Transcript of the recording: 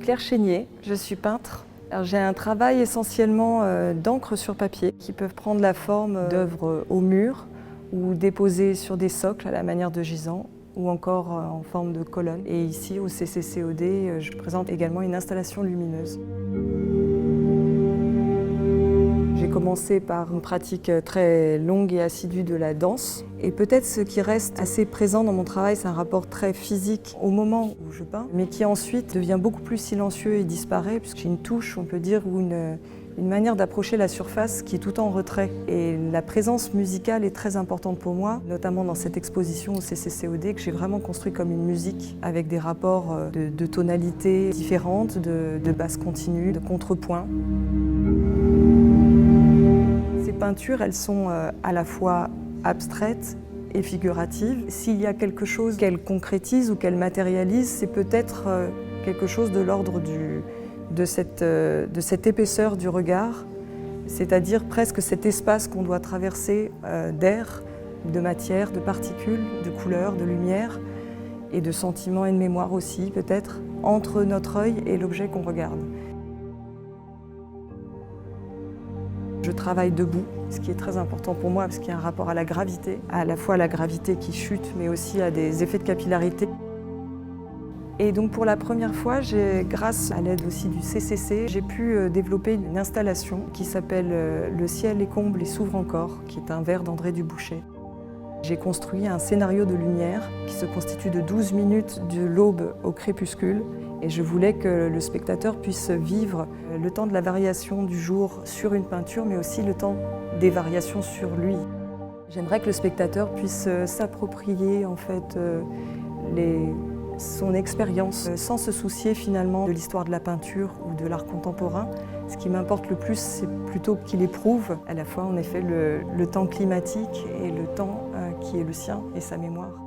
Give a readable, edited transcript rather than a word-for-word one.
Claire Chénier, je suis peintre. J'ai un travail essentiellement d'encre sur papier qui peuvent prendre la forme d'œuvres au mur ou déposées sur des socles à la manière de gisants ou encore en forme de colonne. Et ici au CCCOD, je présente également une installation lumineuse. J'ai commencé par une pratique très longue et assidue de la danse. Et peut-être ce qui reste assez présent dans mon travail, c'est un rapport très physique au moment où je peins, mais qui ensuite devient beaucoup plus silencieux et disparaît, puisque j'ai une touche, on peut dire, ou une manière d'approcher la surface qui est tout en retrait. Et la présence musicale est très importante pour moi, notamment dans cette exposition au CCCOD que j'ai vraiment construit comme une musique, avec des rapports de tonalités différentes, de basses continues, de contrepoint. Ces peintures, elles sont à la fois abstraites et figuratives. S'il y a quelque chose qu'elles concrétisent ou qu'elles matérialisent, c'est peut-être quelque chose de l'ordre de cette épaisseur du regard, c'est-à-dire presque cet espace qu'on doit traverser d'air, de matière, de particules, de couleurs, de lumière et de sentiments et de mémoire aussi peut-être, entre notre œil et l'objet qu'on regarde. Je travaille debout, ce qui est très important pour moi parce qu'il y a un rapport à la gravité, à la fois à la gravité qui chute mais aussi à des effets de capillarité. Et donc pour la première fois, grâce à l'aide aussi du CCC, j'ai pu développer une installation qui s'appelle « Le ciel est comble et s'ouvre encore », qui est un vers d'André Dubouchet. J'ai construit un scénario de lumière qui se constitue de 12 minutes de l'aube au crépuscule et je voulais que le spectateur puisse vivre le temps de la variation du jour sur une peinture mais aussi le temps des variations sur lui. J'aimerais que le spectateur puisse s'approprier en fait son expérience sans se soucier finalement de l'histoire de la peinture ou de l'art contemporain. Ce qui m'importe le plus, c'est plutôt qu'il éprouve à la fois en effet le temps climatique et le temps qui est le sien et sa mémoire.